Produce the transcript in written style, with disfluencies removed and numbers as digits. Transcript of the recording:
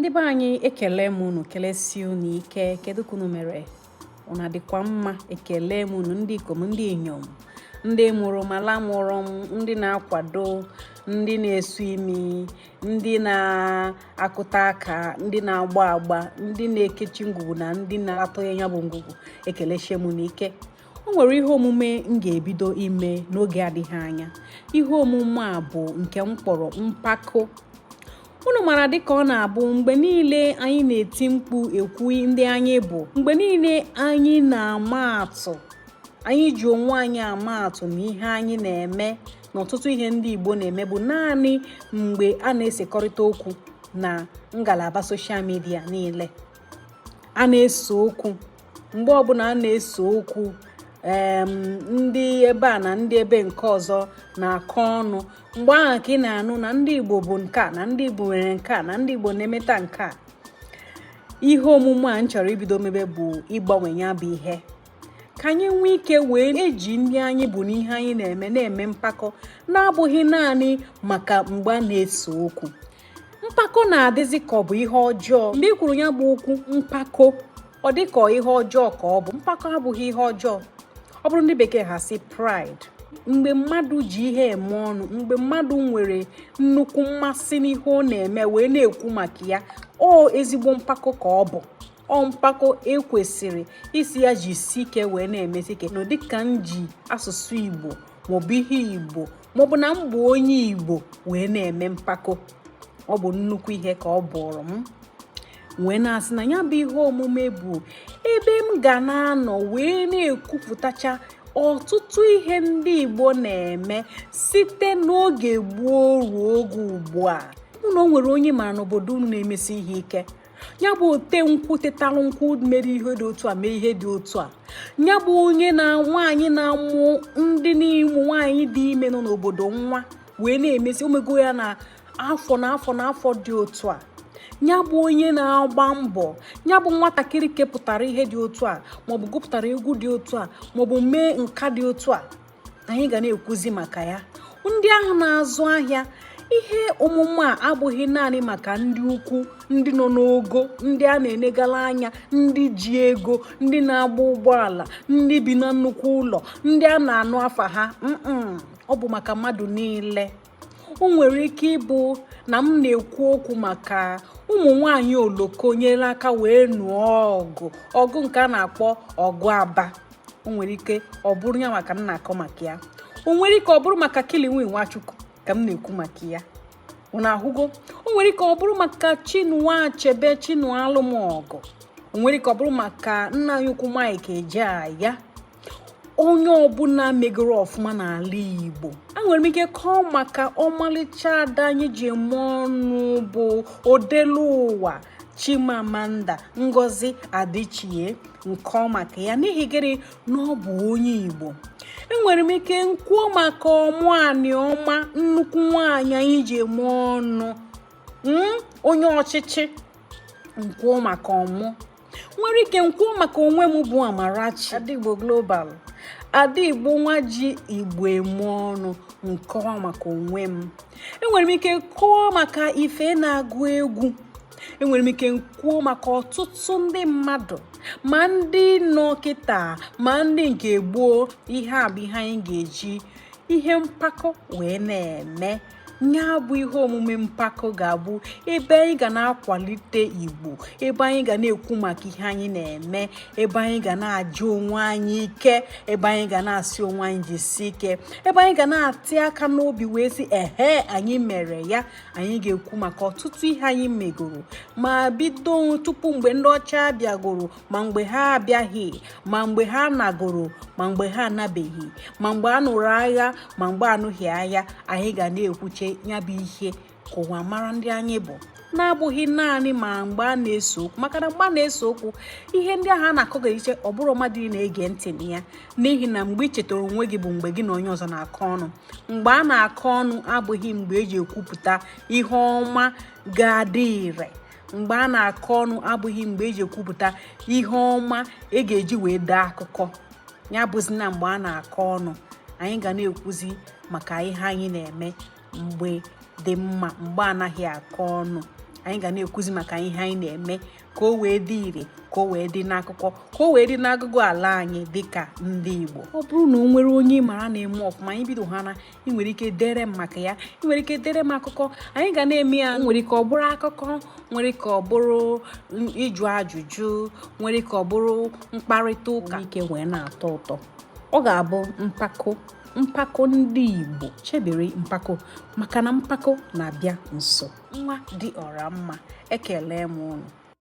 Ndị be anyị ekele m unu, kelesi unu ike. Kedu ka unu mere? Unu adịkwa mma? Ekele m unu ndị ikom, ndị inyom, ndị mụrụ mala mụrụ m, ndị na-akwado, ndị na-esu imi, ndị na-akụta aka, ndị na-agba agba, ndị na-ekechi ngwugwu na ndị na-atụnye ya bụ ngwugwu. Ekelechi m n'ike. O nwere ihe omume m ga-ebido ime n'oge adịghị anya. Ihe omume a bụ nke m kpọrọ mpako. Unu mara dịka ọ na-abụ mgbe niile anyị na-eti mkpu ekwu ndị anyị bụ, mgbe niile anyị na-ama atụ, anyị ji onwe anyị ama atụ na ihe anyị na-eme n'ọtụtụ ihe ndị Igbo na-eme bụ naanị mgbe a na-esekọrịta okwu na ngalaba soshal midia niile. A na-ese okwu mgbe ọbụla a na-ese okwu, ndị ebe a na ndị ebe nke ọzọ na-akọ ọnụ. Mgbe ahụ ka ị na-anụ na ndị Igbo bụ nke a, na ndị Igbo nwere nke a, na ndị Igbo na-emeta nke a. Ihe omume a m chọrọ ibido mebe bụ ịgbanwe ya bụ ihe, ka anyị nwee ike wee eji ndị anyị bụ n'ihe anyị na-eme mpako, na-abụghị naanị maka mgbe a na-ese okwu. Mpako na-adịzi ka ọ bụ ihe ọjọọ. Mgbe ị kwuru ya bụ okwu mpako, ọ dị ka ihe ọjọọ ka ọ bụ. Mpako abụghị ihe ọjọọ. Ọ bụrụ ndị bekee ha sị pride. Mgbe mmadụ ji ihe eme ọnụ, mgbe mmadụ nwere nnukwu mmasị n'ihe ọ na-eme wee na-ekwu maka ya, ọ ezigbo mpako ka ọ bụ. Ọ mpako ekwesịrị isi ya jisi ike wee na-emesi ike. N'ụdị ka m ji asụsụ Igbo maọbụ ihe Igbo maọbụ na m bụ onye Igbo wee na-eme mpako, ọ bụ nnukwu ihe ka ọ bụrụ m. Wee na-asị na ya bụ ihe omume bụ ebe m ga na-anọ wee na-ekwupụtacha ọtụtụ ihe ndị Igbo na-eme site n'oge gboo ruo oge ugbu a. Unu nwere onye mara n'obodo unu na-emesi ihe ike, ya bụ ote nkwụ tetalụ nkwụ mere ihe dị otu a, mee ihe dị otu a. Ya bụ onye na nwaanyị na-amụ ndị n'ịmụ nwaanyị dị ime nọ n'obodo nwa wee na-emesi omego ya na afọ dị otu a. Ya bụ onye na-agba mbọ, ya bụ nwatakịrị kepụtara ihe dị otu a, maọbụ gụpụtara egwu dị otu a, maọbụ mee nka dị otu a. Anyị ga na-ekwuzi maka ya. Ndị ahụ na-azụ ahịa, ihe omume a abụghị naanị maka ndị ukwu, ndị nọ n'ogo, ndị a na-enegala anya, ndị ji ego, ndị na-agba ụgbọala, ndị bi na nnukwu ụlọ, ndị a na-anụ afa ha. Ọ bụ maka mmadụ niile. O nwere ike ịbụ na m na-ekwu okwu maka ụmụ nwaanyị oloko nyere aka wee nụọ ọgụ nke a na-akpọ ọgụ Aba. O nwere ike ọ bụrụ ya maka m na-akọ maka ya. O nwere ike ọ bụrụ maka Kilinwe Nwachukwu ka m na-ekwu maka ya. Unu ahụgo? O nwere ike ọ bụrụ maka Chinua Achebe, Chinua Alụmọgụ. O nwere ike ọ bụrụ maka nna anyị ukwu Mike Ejeaya. Onye ọbụla megoro ọfụma n'ala Igbo. Enwere m ike kọọ maka ọmalịcha ada anyị ji eme ọnụ bụ Odelu Ụwa Chimamanda Ngozi Adichie, nkọọ maka ya n'ihi gịnị na ọ bụ onye Igbo. Enwere m ike nkwuo maka Ọmụanị Ọma, nnukwu nwaanyị anyị ji eme ọnụ, onye ọchịchị. Nkwuo maka ọmụ. Nwere ike nkwuo maka onwe m bụ Amarachi, Adigbo Global, Adigbo nwa ji Igbo eme ọnụ. Nkọwa maka onwe m. Enwere m ike kwuo maka Ife na-agụ egwu. Enwere m ike kwuo maka ọtụtụ ndị mmadụ, ma ndị nọ kịta ma ndị nke gboo. Ihe a bụ ihe anyị ga-eji ihe mpako wee na-eme. Ya bụ ihe omume mpako ga-abụ ebe anyị ga na-akwalite Igbo, ebe anyị ga na-ekwu maka ihe anyị na-eme, ebe anyị ga na-ajụ onwe anyị ike, ebe anyị ga na-asị onwe anyị jisi ike, ebe anyị ga na-atị aka n'obi wee sị anyị mere ya. Anyị ga-ekwu maka ọtụtụ ihe anyị megoro, ma bido tupu mgbe ndị ọcha bịagoro, ma mgbe ha abịaghị, ma mgbe ha nagoro, ma mgbe ha anabeghị, ma mgbe a nụrụ agha, ma mgbe anụghị agha. Anyị ga na-ekwuche ya bụ ihe ka ụwa mara ndị anyị bụ, na-abụghị naanị ma mgbe a na-ese okwu. Maka na mgbe a na-ese okwu, ihe ndị ahụ a na-akọgariche ọ bụrụ mmadụ na-ege ntị na ya, n'ihi na mgbe ị chetara onwe gị bụ mgbe gị na onye ọzọ na-akọ ọnụ. Mgbe a na-akọ ọnụ abụghị mgbe eji ekwupụta ihe ọma ga-adị ire. Mgbe a na-akọ ọnụ abụghị mgbe eji ekwupụta ihe ọma ga-eji wee dee akụkọ. Ya bụzi na mgbe a na-akọ ọnụ, anyị ga na-ekwuzi maka ihe anyị na-eme mgbe dị mma, mgbe anaghị akọ ọnụ. anyị ga na-ekuzi maka ihe anyị na-eme ka o wee dị ire, ka o wee dị n'akụkọ, ka o wee dị n'agụgụ ala anyị dịka ndị Igbo. Ọ bụrụ na o nwere onye ị mara na-eme ọfụma, anyị bido ha na ị nwere ike dere m maka ya, ị nwere ike dere m akụkọ, anyị ga na-eme ya. Nwere ike ọ bụrụ akụkọ, nwere ka ọ bụrụ ịjụ ajụjụ, nwere ka ọ bụrụ mkparịta ụka ike wee na-atọ ụtọ. Ọ ga-abụ mpako ndị Igbo. Chebere mpako, maka na mpako na-abịa nso. Nwa dị ọra mma, ekele m unu.